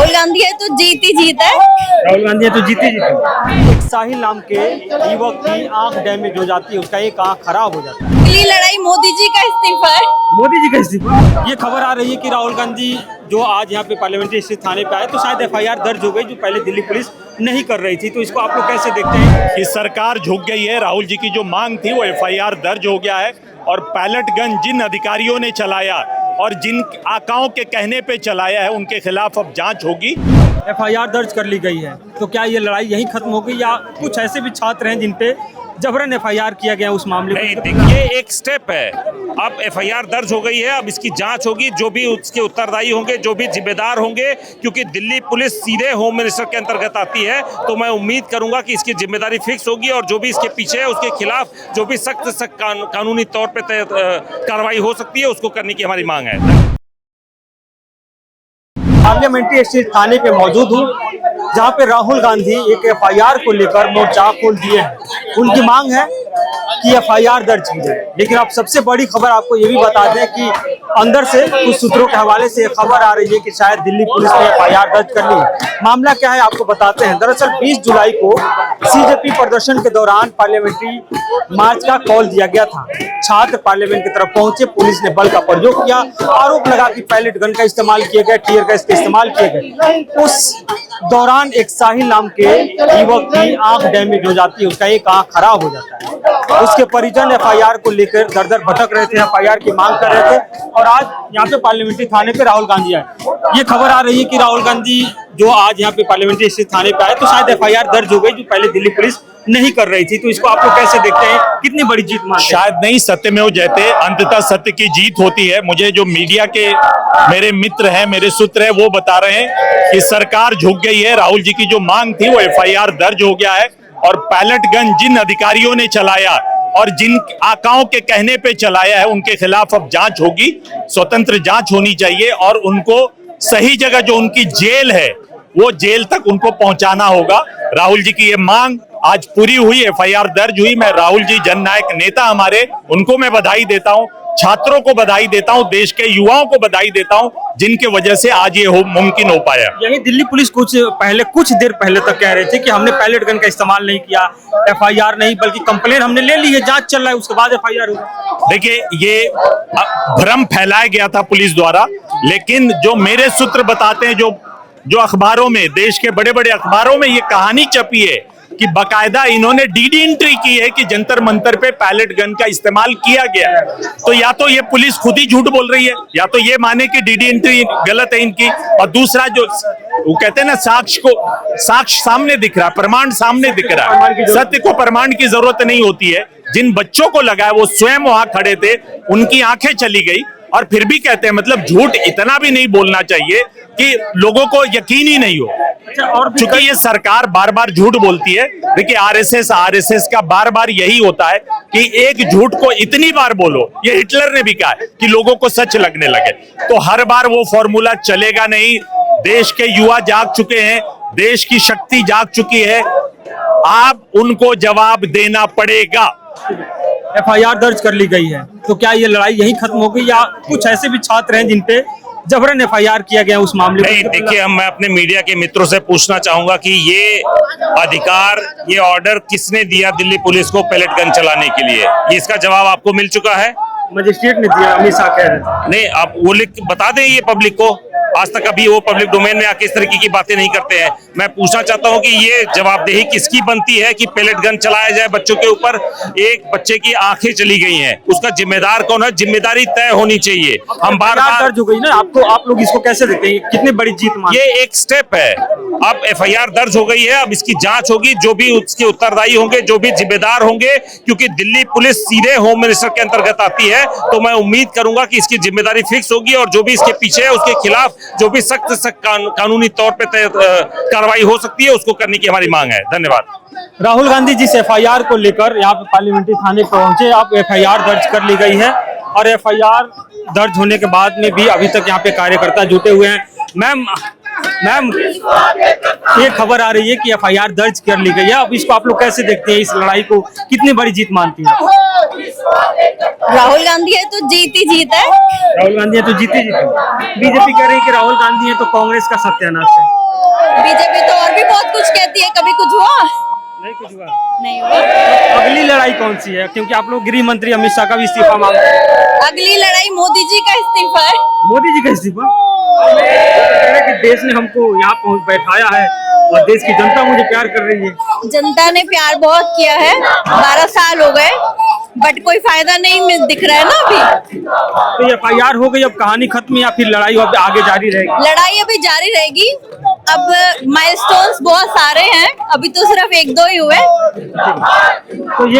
राहुल गांधी है तो जीत ही जीत है। राहुल गांधी है तो जीती जीती। एक साहिल नाम के युवक की आंख डैमेज हो जाती है, उसका एक आंख खराब हो जाता है। अगली लड़ाई मोदी जी का इस्तीफा है। मोदी जी का इस्तीफा। ये खबर आ रही है कि राहुल गांधी जो आज यहाँ पे पार्लियामेंट्री स्थित थाने पे आए तो शायद एफआईआर दर्ज हो गई, जो पहले दिल्ली पुलिस नहीं कर रही थी। तो इसको आप लोग कैसे देखते हैं? कि सरकार झुक गई है। राहुल जी की जो मांग थी वो एफआईआर दर्ज हो गया है और पैलेट गन जिन अधिकारियों ने चलाया और जिन आकाओं के कहने पे चलाया है उनके खिलाफ अब जांच होगी। एफआईआर दर्ज कर ली गई है, तो क्या ये लड़ाई यहीं खत्म हो गई या कुछ ऐसे भी छात्र हैं जिन पे जबरन एफआईआर किया गया उस मामले में? नहीं, देखिए एक स्टेप है। अब एफआईआर दर्ज हो गई है, अब इसकी जांच होगी। जो भी उसके उत्तरदायी होंगे, जो भी जिम्मेदार होंगे, क्योंकि दिल्ली पुलिस सीधे होम मिनिस्टर के अंतर्गत आती है, तो मैं उम्मीद करूंगा कि इसकी जिम्मेदारी फिक्स होगी और जो भी इसके पीछे है उसके खिलाफ जो भी सख्त कानूनी तौर पर कार्रवाई हो सकती है उसको करने की हमारी मांग है। पार्लियामेंट्री स्थित थाने पे मौजूद हूँ, जहाँ पे राहुल गांधी एक एफआईआर को लेकर मोर्चा खोल दिए हैं। उनकी मांग है कि एफआईआर दर्ज की जाए। लेकिन अब सबसे बड़ी खबर आपको ये भी बता दें कि अंदर से कुछ सूत्रों के हवाले से खबर आ रही है कि शायद दिल्ली पुलिस ने एफआईआर दर्ज कर ली है। मामला क्या है आपको बताते हैं। दरअसल 20 जुलाई को सीजेपी प्रदर्शन के दौरान पार्लियामेंट्री मार्च का कॉल दिया गया था। छात्र पार्लियामेंट की तरफ पहुंचे, पुलिस ने बल का प्रयोग किया, आरोप लगा कि पैलेट गन का इस्तेमाल किए गए, टीयर गैस का इस्तेमाल किए गए। उस दौरान एक साहिल नाम के युवक की आंख डैमेज हो जाती है, उसका एक आंख खराब हो जाता है। उसके परिजन एफआईआर को लेकर दर दर भटक रहे थे, एफआईआर की मांग कर रहे थे और आज यहाँ पे पार्लियामेंट्री थाने पे राहुल गांधी आए। ये खबर आ रही है कि राहुल गांधी जो आज यहाँ पे पार्लियामेंट्री स्थित थाने पे आए तो शायद एफआईआर दर्ज हो गई, जो पहले दिल्ली पुलिस नहीं कर रही थी। तो इसको आप लोग कैसे देखते हैं? कितनी बड़ी जीत मानते हैं? शायद नहीं, सत्यमेव जयते, अंततः सत्य की जीत होती है। मुझे जो मीडिया के मेरे मित्र हैं, मेरे सूत्र हैं, वो बता रहे हैं कि सरकार झुक गई है। राहुल जी की जो मांग थी वो एफआईआर दर्ज हो गया है और पैलेट गन जिन अधिकारियों ने चलाया और जिन आकाओं के कहने पे चलाया है उनके खिलाफ अब जांच होगी। स्वतंत्र जांच होनी चाहिए और उनको सही जगह जो उनकी जेल है वो जेल तक उनको पहुंचाना होगा। राहुल जी की ये मांग आज पूरी हुई, एफआईआर दर्ज हुई। मैं राहुल जी जननायक नेता हमारे, उनको मैं बधाई देता हूं, छात्रों को बधाई देता हूं, देश के युवाओं को बधाई देता हूं, जिनके वजह से आज ये मुमकिन हो पाया। यही दिल्ली पुलिस कुछ देर पहले तक कह रहे थे कि हमने पैलेट गन का इस्तेमाल नहीं किया, एफआईआर नहीं बल्कि कंप्लेन हमने ले ली है, जांच चल रहा है, उसके बाद एफआईआर होगा। देखिए ये भ्रम फैलाया गया था पुलिस द्वारा, लेकिन जो मेरे सूत्र बताते हैं, जो अखबारों में, देश के बड़े बड़े अखबारों में ये कहानी छपी है कि बकायदा इन्होंने डीडी एंट्री की है कि जंतर मंतर पे पैलेट गन का इस्तेमाल किया गया है। तो या तो ये पुलिस खुद ही झूठ बोल रही है, या तो ये माने कि डीडी एंट्री गलत है इनकी, और दूसरा जो वो कहते हैं ना, साक्ष्य सामने दिख रहा है, प्रमाण सामने दिख रहा है। सत्य को प्रमाण की जरूरत नहीं होती है। जिन बच्चों को लगा है वो स्वयं वहां खड़े थे, उनकी आंखें चली गई और फिर भी कहते हैं, मतलब झूठ इतना भी नहीं बोलना चाहिए कि लोगों को यकीन ही नहीं हो। और चूंकि ये सरकार बार बार झूठ बोलती है, देखिए आरएसएस का बार बार यही होता है कि एक झूठ को इतनी बार बोलो, ये हिटलर ने भी कहा है, कि लोगों को सच लगने लगे। तो हर बार वो फॉर्मूला चलेगा नहीं। देश के युवा जाग चुके हैं, देश की शक्ति जाग चुकी है, आप उनको जवाब देना पड़ेगा। एफआईआर दर्ज कर ली गई है, तो क्या ये लड़ाई यहीं खत्म हो गई या कुछ ऐसे भी छात्र हैं जिन पे जबरन एफआईआर किया गया उस मामले में? नहीं, देखिए मैं अपने मीडिया के मित्रों से पूछना चाहूंगा कि ये अधिकार, ये ऑर्डर किसने दिया दिल्ली पुलिस को पैलेट गन चलाने के लिए? ये इसका जवाब आपको मिल चुका है? मजिस्ट्रेट ने दिया, अमित शाह कह रहे। नहीं, आप वो लिख बता दें ये पब्लिक को। आज तक अभी वो पब्लिक डोमेन में आके इस तरीके की बातें नहीं करते हैं। मैं पूछना चाहता हूं कि ये जवाबदेही किसकी बनती है कि पैलेट गन चलाया जाए बच्चों के ऊपर? एक बच्चे की आंखें चली गई हैं, उसका जिम्मेदार कौन है? जिम्मेदारी तय होनी चाहिए। हम बार दर्ज हो गई ना, आप लोग इसको कैसे देखते हैं? कितनी बड़ी जीत मानते हैं? ये एक स्टेप है। अब एफआईआर दर्ज हो गई है, अब इसकी जांच होगी। जो भी उसके उत्तरदायी होंगे, जो भी जिम्मेदार होंगे, क्योंकि दिल्ली पुलिस सीधे होम मिनिस्टर के अंतर्गत आती है, तो मैं उम्मीद करूंगा कि इसकी जिम्मेदारी फिक्स होगी और जो भी इसके पीछे है उसके खिलाफ जो भी सख्त कानूनी तौर पे कार्रवाई हो सकती है उसको करने की हमारी मांग है। धन्यवाद। राहुल गांधी जिस एफआईआर को लेकर यहाँ पे पार्लियामेंट्री थाने पहुंचे, अब एफआईआर दर्ज कर ली गई है और एफआईआर दर्ज होने के बाद में भी अभी तक यहाँ पे कार्यकर्ता जुटे हुए हैं। मैम, ये खबर आ रही है कि एफआईआर दर्ज कर ली गई है, अब इसको आप लोग कैसे देखते हैं? इस लड़ाई को कितनी बड़ी जीत मानती है? राहुल गांधी है तो जीत ही जीत है। राहुल गांधी है तो जीती जीती। बीजेपी कह रही है कि राहुल गांधी है तो कांग्रेस का सत्यानाश है। बीजेपी तो और भी बहुत कुछ कहती है, कभी कुछ हुआ नहीं कुछ हुआ। नहीं हुआ। अगली लड़ाई कौन सी है, क्योंकि आप लोग गृह मंत्री अमित शाह का भी इस्तीफा मांग रहे हैं। अगली लड़ाई मोदी जी का इस्तीफा है। मोदी जी का इस्तीफा, कह रहे हैं कि देश ने हमको यहाँ बैठाया है और देश की जनता मुझे प्यार कर रही है। जनता ने प्यार बहुत किया है, 12 साल हो गए, बट कोई फायदा नहीं दिख रहा है ना अभी। तो FIR हो गई, अब कहानी खत्म या फिर लड़ाई अब आगे जारी रहेगी? लड़ाई अभी जारी रहेगी। अब माइलस्टोन्स बहुत सारे हैं, अभी तो सिर्फ 1-2 ही हुए। तो ये